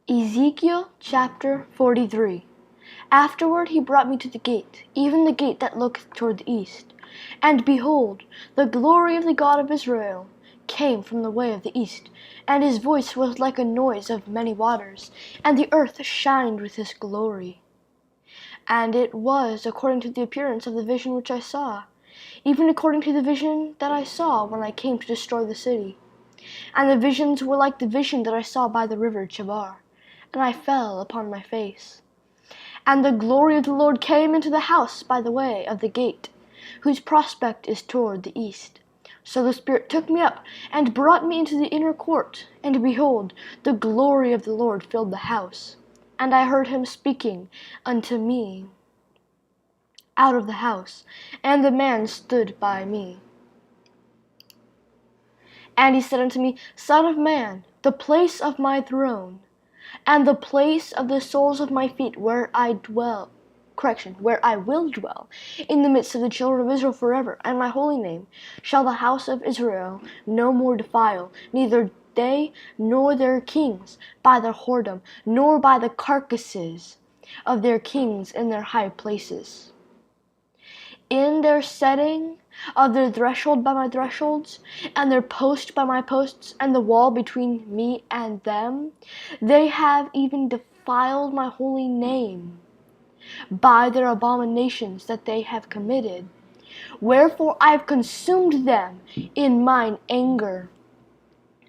Ezekiel chapter 43. Afterward he brought me to the gate, even the gate that looketh toward the east. And behold, the glory of the God of Israel came from the way of the east, and his voice was like a noise of many waters, and the earth shined with his glory. And it was according to the appearance of the vision which I saw, even according to the vision that I saw when I came to destroy the city. And the visions were like the vision that I saw by the river Chebar, and I fell upon my face. And the glory of the Lord came into the house by the way of the gate, whose prospect is toward the east. So the Spirit took me up, and brought me into the inner court, and behold, the glory of the Lord filled the house. And I heard him speaking unto me out of the house, and the man stood by me. And he said unto me, Son of man, the place of my throne, and the place of the soles of my feet where I will dwell, in the midst of the children of Israel forever, and my holy name shall the house of Israel no more defile, neither they nor their kings by their whoredom, nor by the carcasses of their kings in their high places. In their setting of their threshold by my thresholds, and their post by my posts, and the wall between me and them, they have even defiled my holy name by their abominations that they have committed. Wherefore I have consumed them in mine anger.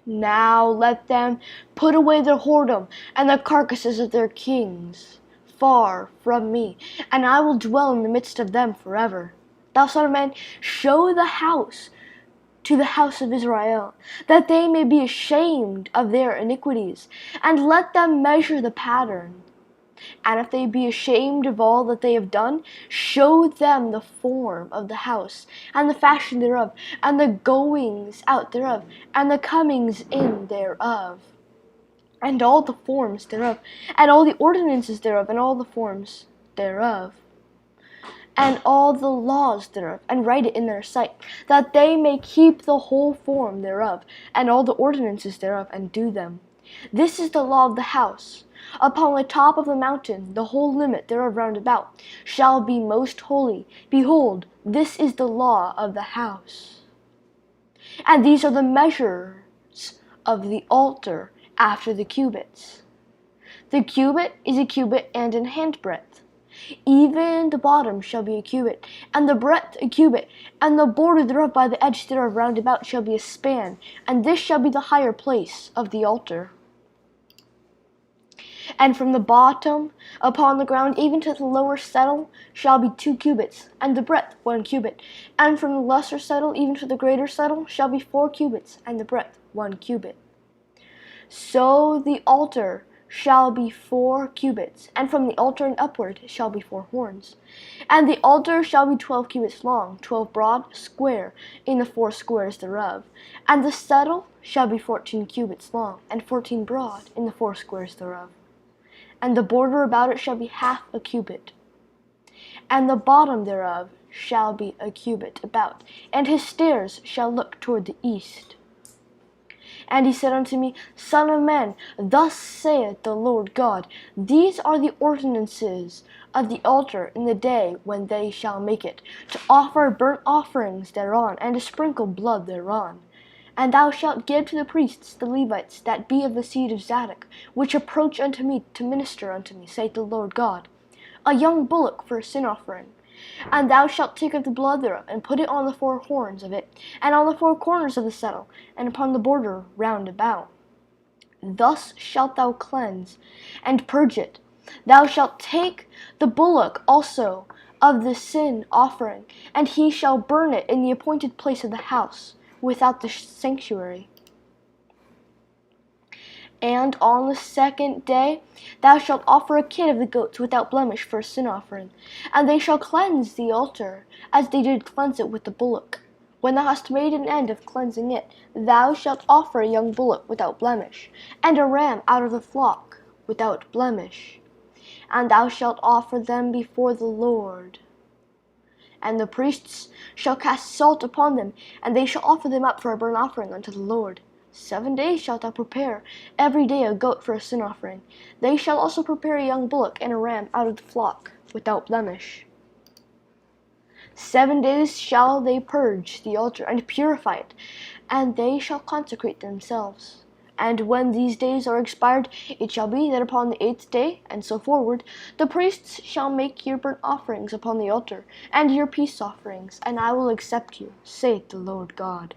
Now let them put away their whoredom and the carcasses of their kings far from me, and I will dwell in the midst of them forever. Thou son of man, show the house to the house of Israel, that they may be ashamed of their iniquities, and let them measure the pattern. And if they be ashamed of all that they have done, show them the form of the house, and the fashion thereof, and the goings out thereof, and the comings in thereof, and all the forms thereof, and all the ordinances thereof, and all the forms thereof, and all the laws thereof, and write it in their sight, that they may keep the whole form thereof, and all the ordinances thereof, and do them. This is the law of the house. Upon the top of the mountain, the whole limit thereof round about shall be most holy. Behold, this is the law of the house. And these are the measures of the altar after the cubits. The cubit is a cubit and an handbreadth. Even the bottom shall be a cubit, and the breadth a cubit, and the border thereof by the edge thereof round about shall be a span, and this shall be the higher place of the altar. And from the bottom upon the ground even to the lower settle shall be 2 cubits, and the breadth 1 cubit. And from the lesser settle even to the greater settle shall be 4 cubits, and the breadth 1 cubit. So the altar shall be 4 cubits, and from the altar and upward shall be 4 horns. And the altar shall be 12 cubits long, 12 broad, square, in the 4 squares thereof. And the settle shall be 14 cubits long, and 14 broad, in the 4 squares thereof. And the border about it shall be half a cubit. And the bottom thereof shall be a cubit about, and his stairs shall look toward the east. And he said unto me, Son of man, thus saith the Lord God, these are the ordinances of the altar in the day when they shall make it, to offer burnt offerings thereon, and to sprinkle blood thereon. And thou shalt give to the priests, the Levites, that be of the seed of Zadok, which approach unto me to minister unto me, saith the Lord God, a young bullock for a sin offering. And thou shalt take of the blood thereof, and put it on the 4 horns of it, and on the 4 corners of the settle, and upon the border round about. Thus shalt thou cleanse and purge it. Thou shalt take the bullock also of the sin offering, and he shall burn it in the appointed place of the house, without the sanctuary. And on the 2nd day thou shalt offer a kid of the goats without blemish for a sin offering, and they shall cleanse the altar, as they did cleanse it with the bullock. When thou hast made an end of cleansing it, thou shalt offer a young bullock without blemish, and a ram out of the flock without blemish. And thou shalt offer them before the Lord. And the priests shall cast salt upon them, and they shall offer them up for a burnt offering unto the Lord. 7 days shalt thou prepare every day a goat for a sin offering. They shall also prepare a young bullock and a ram out of the flock, without blemish. 7 days shall they purge the altar and purify it, and they shall consecrate themselves. And when these days are expired, it shall be that upon the 8th day, and so forward, the priests shall make your burnt offerings upon the altar, and your peace offerings, and I will accept you, saith the Lord God.